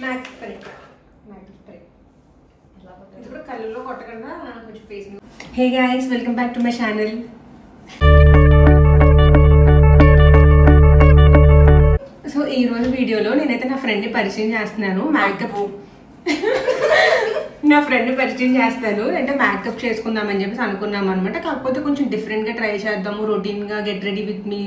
Mac spray ఇప్పుడు కళ్ళలో కొట్టకుండా కొంచెం face. Hey guys, welcome back to my channel. So ఈ రోజు వీడియోలో నేనైతే నా ఫ్రెండ్ని పరిచయం చేస్తున్నాను. నా ఫ్రెండ్ పరిచయం చేస్తాను అంటే మేకప్ చేసుకుందామని చెప్పేసి అనుకున్నాం అనమాట. కాకపోతే కొంచెం డిఫరెంట్గా ట్రై చేద్దాము, రొటీన్గా get ready with me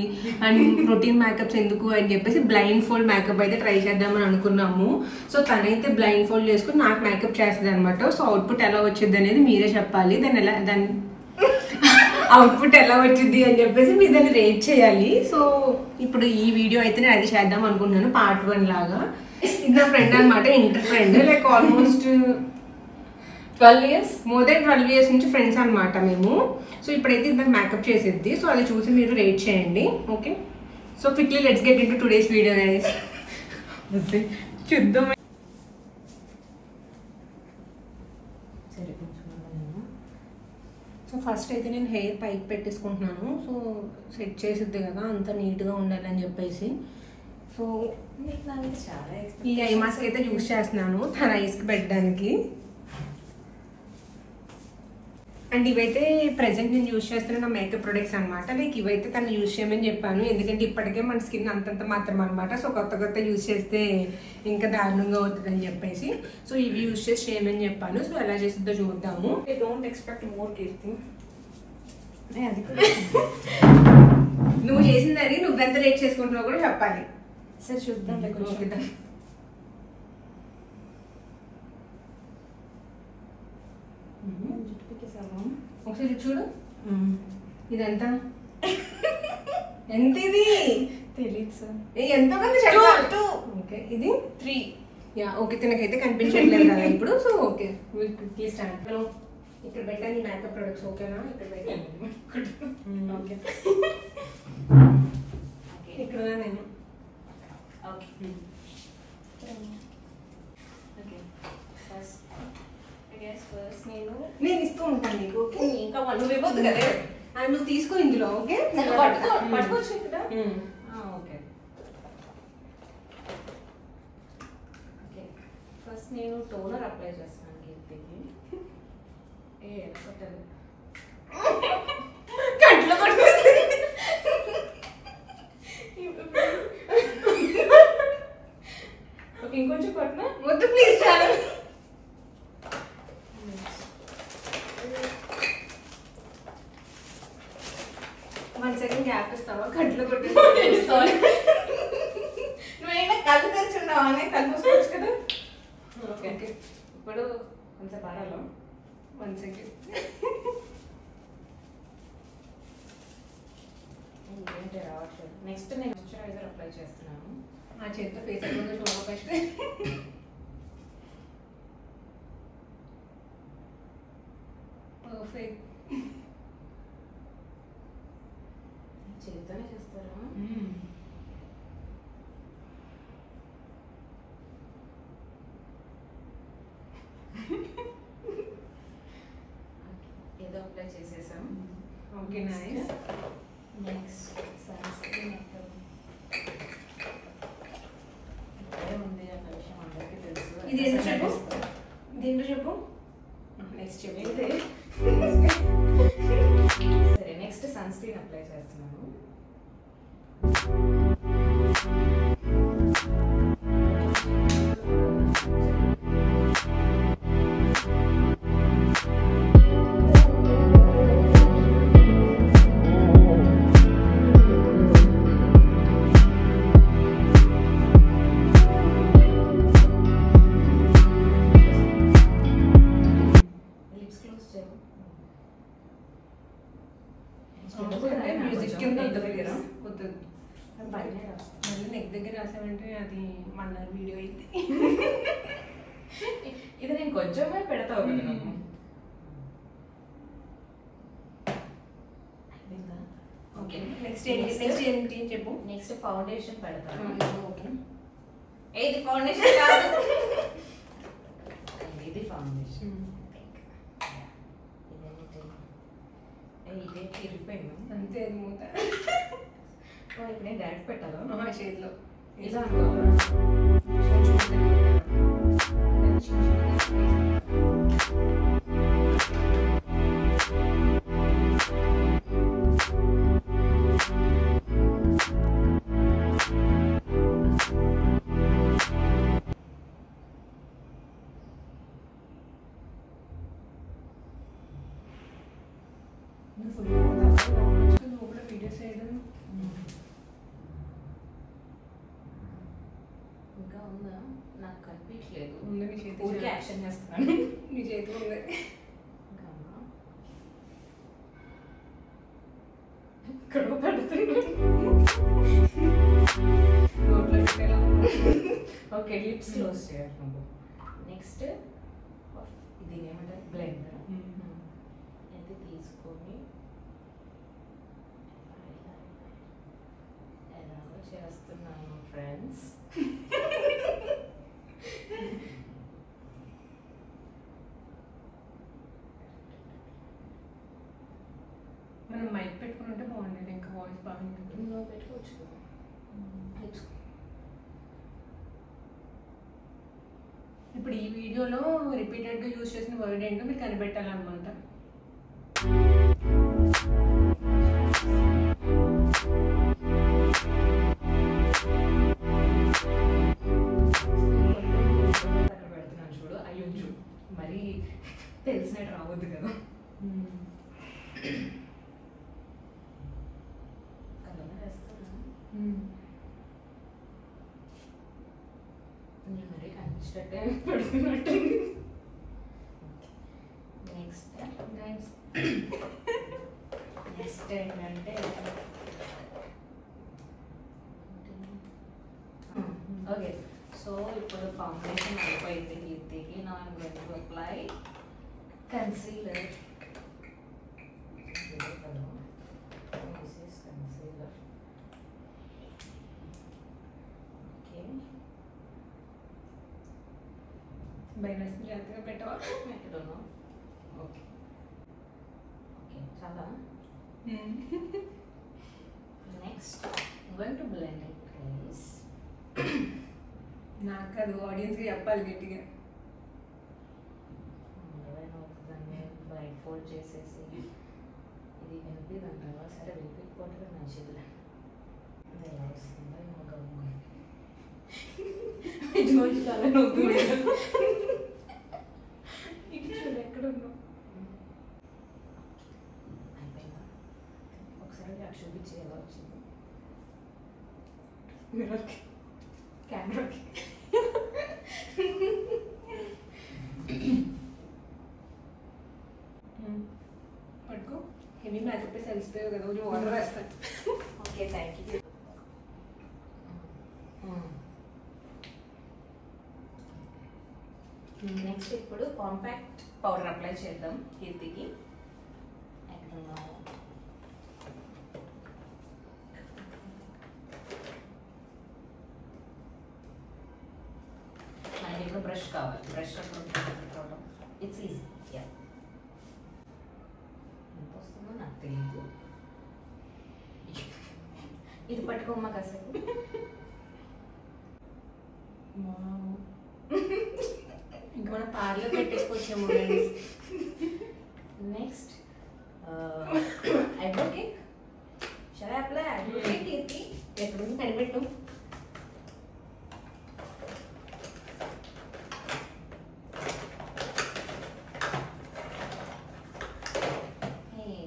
and routine makeups ఎందుకు అని చెప్పేసి బ్లైండ్ ఫోల్డ్ మేకప్ అయితే ట్రై చేద్దామని అనుకున్నాము. సో తనైతే బ్లైండ్ ఫోల్డ్ చేసుకుని నాకు మేకప్ చేస్తుంది అనమాట. సో అవుట్పుట్ ఎలా వచ్చింది అనేది మీరే చెప్పాలి. దాని అవుట్పుట్ ఎలా వచ్చింది అని చెప్పేసి మీరు దాన్ని రేట్ చేయాలి. సో ఇప్పుడు ఈ వీడియో అయితే నేను అది చేద్దాం అనుకుంటున్నాను, పార్ట్ 1 లాగా. ఇది నా ఫ్రెండ్ అనమాట, inter friend. Like almost 12 years, more than 12 years నుంచి ఫ్రెండ్స్ అనమాట మేము. సో ఇప్పుడైతే ఇంత మేకప్ చేసేది. సో అది చూసి మీరు రేట్ చేయండి, okay? So quickly let's get in to today's video guys. చూద్దాం. సో ఫస్ట్ అయితే నేను హెయిర్ పైకి పెట్టేసుకుంటున్నాను. సో సెట్ చేసిద్ది కదా, అంత నీట్గా ఉండాలని చెప్పేసి. సో ఈ ఐ మాస్క్ అయితే యూస్ చేస్తున్నాను తన ఐస్కి పెట్టడానికి. అండ్ ఇవైతే ప్రెసెంట్ నేను యూస్ చేస్తున్న నా మేకప్ ప్రొడక్ట్స్ అనమాట. లైక్ ఇవైతే తను యూస్ చేయమని చెప్పాను, ఎందుకంటే ఇప్పటికే మన స్కిన్ అంతంత మాత్రం అనమాట. సో కొత్త యూస్ చేస్తే ఇంకా దారుణంగా అవుతుందని చెప్పేసి సో ఇవి యూస్ చేసి చేయమని చెప్పాను. సో ఎలా చేస్తుందో చూద్దాము. ఐ డోంట్ ఎక్స్పెక్ట్ మోర్ కీర్తి. అది నువ్వు చేసిందని నువ్వెంత రేట్ చేసుకుంటున్నావు కూడా చెప్పాలి. సరే చూద్దాం. చూద్దాం. ఒకసారి చూడు, ఇదంతా ఎంత? ఇది తెలియదు సార్. ఎంత మంది చెప్పారు? ఓకే, ఇది 3. యా ఓకే, తినకైతే కనిపించట్లేదు కదా ఇప్పుడు. So okay, quickly start. ఇక్కడ పెట్టాను మేకప్ ప్రొడక్ట్స్, ఓకేనా? ఇక్కడ పెట్టాను. ఓకే, ఇక్కడ నేను. ఓకే నేను ఇస్తూ ఉంటాను నీకు, ఓకే? ఇంకా నువ్వు ఇవ్వద్దు కదా, నువ్వు తీసుకో ఇందులో, ఓకే? పట్టుకోవచ్చు ఇక్కడ. ఓకే ఓకే, ఫస్ట్ నేను టోనర్ అప్లై చేస్తాను కీర్తికి. పట్టదు, కంట్లో పట్టుకోవచ్చు. ఓకే, ఇంకొంచెం పట్టినా వద్దు ప్లీజ్, చాలా. 1 second గ్యాప్ ఇస్తావా? కట్లు కొట్టి నువ్వైనా కళ్ళు తెరిచున్నావా? కళ్ళు మూసుకోవచ్చు కదా. ఓకే ఓకే, ఇప్పుడు కొంచెం పారాలో. 1 second. ఏంటి రావట్లేదు. నెక్స్ట్ నేను మాయిశ్చరైజర్ అప్లై చేస్తున్నాను. ఆ చేతితో ఫేస్ అవ్వకుండా చూడ ఫస్ట్. పర్ఫెక్ట్. చేతితోనే చేస్తారా? ఏదో అప్లై చేసేసాం. Okay, nice. నెక్స్ట్ సన్స్క్రీన్ ఉంది అన్న విషయం అందరికీ తెలుసు. ఇది ఏంటో చెప్పు, దీంట్లో చెప్పు. నెక్స్ట్ చెప్పు. సరే, నెక్స్ట్ సన్స్క్రీన్ అప్లై చేస్తున్నాను. మ్యూజిక్ కింద దగ్గర వద్దు, మళ్ళీ నెక్ దగ్గర రాసామంటే అది మన వీడియో అయితే. ఇది నేను కొంచెమే పెడతావు కదా. ఓకే, నెక్స్ట్ ఏంటి చెప్పు. నెక్స్ట్ ఫౌండేషన్ పెడతాను. ఓకే, ఇది ఫౌండేషన్ కాదు, ఇది ఫౌండేషన్. ఇదే తిరిగిపోయింది అంతే, అది మూత. ఇప్పుడు నేను డైరెక్ట్ పెట్టాను చేతిలో ఇలా అనుకో. ఇంకా ఉందా? నాకు కనిపించలేదు. ఉంది నీ చేతి. ఊరికే యాక్షన్ చేస్తున్నాను. నీ చేతి ఉంది. ఇక్కడ పెడుతున్నాను. ఓకే, లిప్స్ క్లోజ్ చేయాలి నువ్వు. నెక్స్ట్ ఇది ఏమంటారు, బ్లెండర్. ఇది తీసుకొని ఎలాగో చేస్తున్నాను ఫ్రెండ్స్. మనం మైక్ పెట్టుకుని ఉంటే బాగుండేది, ఇంకా వాయిస్ బాగుంటుంది. నువ్వు పెట్టుకోవచ్చు కదా. ఇప్పుడు ఈ వీడియోలో రిపీటెడ్గా యూజ్ చేసిన వర్డ్ ఏంటో మీరు కనిపెట్టాలన్నమాట. అక్కడ పెడుతున్నాను చూడు, అయ్యో మరి తెలిసినట్టు రావద్దు కదా. కలర్ వేస్తున్నాను. నేను మరీ కనిపించేటట్టే పెడుతున్నట్టు. నెక్స్ట్ ఏంటంటే ఓకే, సో ఇప్పుడు ఫౌండేషన్ అయిపోయింది కీర్తికి. నా I'm going to apply concealer. This is concealer. Okay, భయం జాగ్రత్తగా పెట్టవా? I don't know. Okay okay, చాలా. Next going to blend it guys. నాకు అది ఆడియన్స్కి చెప్పాలి గట్టిగా. దాన్ని బైట్ ఫోల్డ్ చేసేసి ఇది వినిపిదంటావా? సరే వినిపించకపోతే మంచిది. అది ఎలా వస్తుందో ఏమో గమ్ము. చాలా నొప్పి. ఇది చూడు ఎక్కడ ఉన్నావు. అయిపోయిందా? ఒకసారి అటు చూపించి ఎలా వచ్చింది మిర్రర్కి, కెమెరాకి. పట్టుకో. హెవీ మేకప్ వేసి అలిసిపోయావు కదా, కొంచెం వాటర్ వేస్తాను. Okay, thank you. నెక్స్ట్ ఇప్పుడు కాంపాక్ట్ పౌడర్ అప్లై చేద్దాం కీర్తికి. ఎక్కడున్నాము? మనకి ఇప్పుడు బ్రష్ కావాలి. బ్రష్ పెట్టుకోవడం ఇట్స్ ఈజీ. యా, ఎంత వస్తుందో నాకు తెలియదు. ఇది పట్టుకోమ్మా కాసేపు. ఇంకా మన పార్లర్ పెట్టేసుకొచ్చాము. Next eyebrow cake. Shall I apply eyebrow cake Keerthi? ఎక్కడుంది కనిపెట్టు.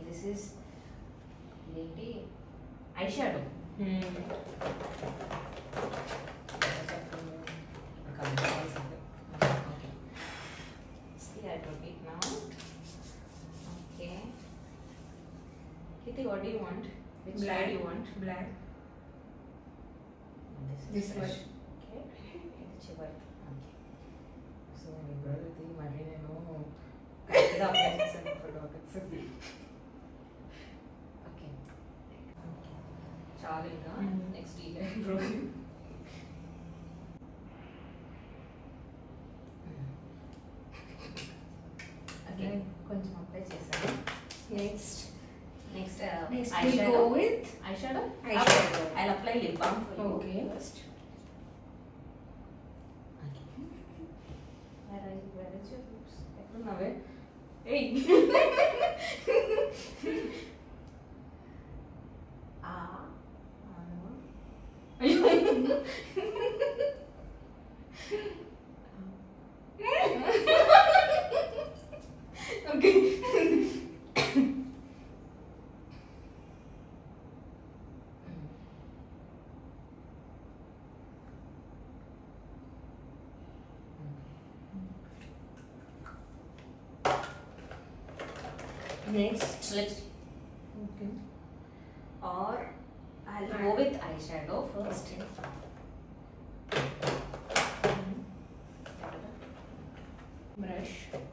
దిస్ ఈస్ ఏంటి, eye shadow. What do you want? Which black. shade you want? Black. This one. Okay. It's chivar. Okay. So my brother thi mari nenu correct apply chesanu products. Okay. Chalu inga next day bro. Okay. కొంచెం apply చేశాను. Next we go with eyeshadow. Eyeshadow. I'll apply lip balm for you. Okay. First. Okay. Where is your lips? Ekkunnave? Hey. Okay. Next, let's. Okay. Or I'll go with eyeshadow first. Brush. Okay,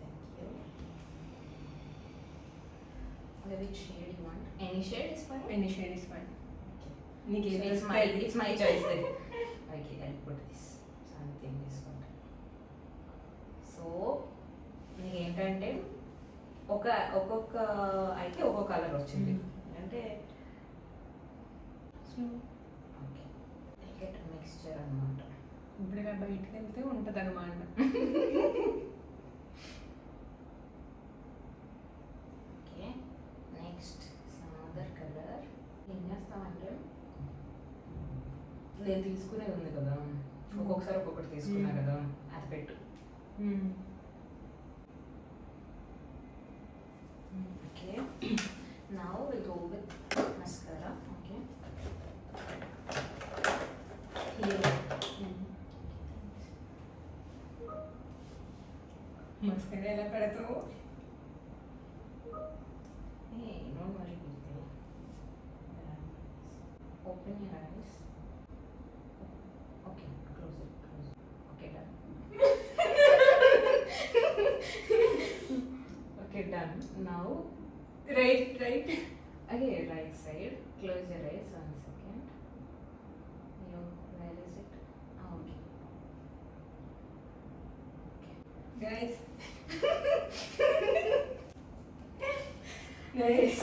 thank you. Okay, which shade you want? Any shade is fine. Any shade is fine. Okay. So it's my choice then. Okay, I'll put this. Something is good. So, నీకు ఏంటంటే ఒక్కొక్క అయితే ఒక్కొక్క colour వచ్చింది అంటే okay get mixture అన్నమాట. ఇప్పుడు ఇలా బయటకు వెళ్తే ఉంటుంది అనమాట. Okay next some other colour ఏం చేస్తామంటే నేను తీసుకునేది ఉంది కదా ఒక్కొక్కసారి ఒక్కొక్కటి తీసుకున్నా కదా అది పెట్టు. Okay now will go with mascara. Okay mascara ఎలా పెడతావు? Don't worry, Kirti. Open your eyes. Okay, close it. Okay, done. Okay, done. Now, right. okay, right side. Close your eyes 1 second. Where is it? Okay. Guys. Nice.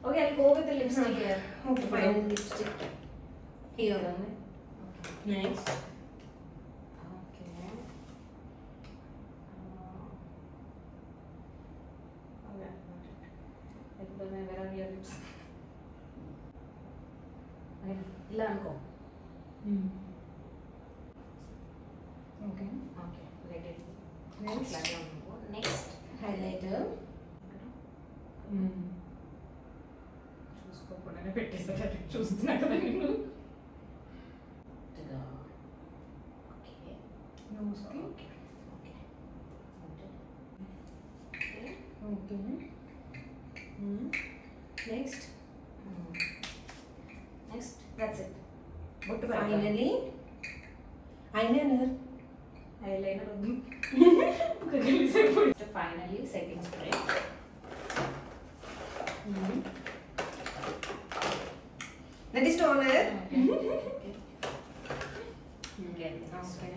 Okay, I'll go with the lipstick here. Okay, fine. Lipstick. Here. Okay. Next. Okay. Okay, got it. Where are your lips? Okay, ఇలా అనుకో. Okay. Okay, let it. Next. ఇట్లాగే అనుకో. Next. Highlighter. చూసుకోకుండానే పెట్టేసారు చూస్తున్నా కదా నేను. Okay Nose కి. Okay okay Okay. Next. Next that's it. బొట్టు Finally. Eyeliner. ఐలైనర్ ఉంది. Finally setting spray. That is toner. Okay. Get this. Okay.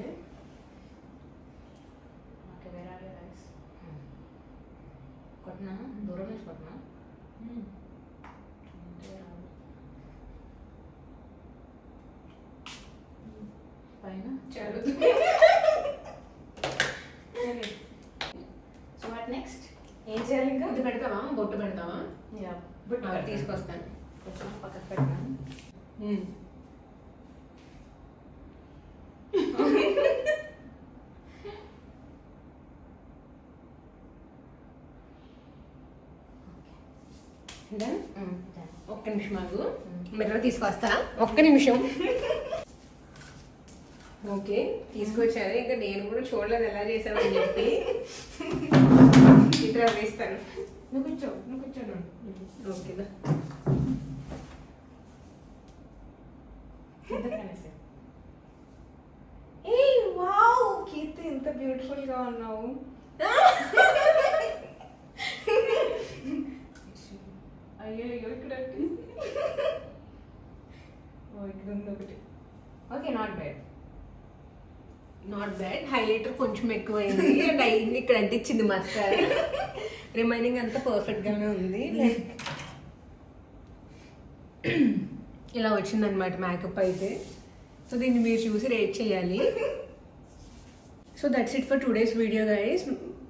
Okay, where are your eyes? కొట్టినా దూరం నుంచి కొట్టినా పైన చాలు. సో వాట్ నెక్స్ట్ ఏం చేయాలి ఇంకా? ఇది పెడతావా? బొట్టు పెడతావా? యా బొట్టు తీసుకొస్తాను. కొంచెం పక్కకు పెట్టినాను. ఒక్క నిమిషం ఆగు. మిర్రర్ తీసుకొస్తా. ఒక్క నిమిషం. ఓకే తీసుకొచ్చారు. ఇంకా నేను కూడా చూడలేదు ఎలా చేసామని చెప్పి ఇట్లా వేస్తాను. నువ్వు కూర్చోను. ఓకేనా? ఏ వావ్ కీర్తి ఎంత బ్యూటిఫుల్ గా ఉన్నావు. అయ్యో ఇక్కడ ఇక్కడ ఉంది ఒకటి. Okay not bad. హైలైటర్ కొంచెం ఎక్కువైంది అండ్ అయింది ఇక్కడ అంటించింది మస్కారా. రిమైనింగ్ అంతా పర్ఫెక్ట్ గానే ఉంది. లైక్ ఇలా వచ్చిందనమాట మేకప్ అయితే. సో దీన్ని మీరు చూసి రేట్ చేయాలి. So that's it for today's video guys.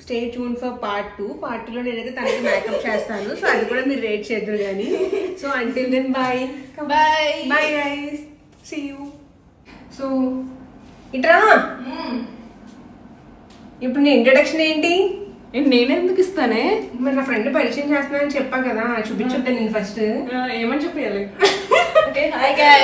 Stay tune for part 2. Part 2లో నేనైతే తనకి మేకప్ చేస్తాను. సో అది కూడా మీరు రేట్ చేద్దరు కానీ. So until then bye guys. See you. So ఇట్రా ఇప్పుడు నీ ఇంట్రడక్షన్ ఏంటి? నేనెందుకు ఇస్తానే? మరి నా ఫ్రెండ్ పరిచయం చేస్తున్నానని చెప్పా కదా, చూపించొద్దా నేను ఫస్ట్? ఏమని చెప్పాలి? Okay, hi guys.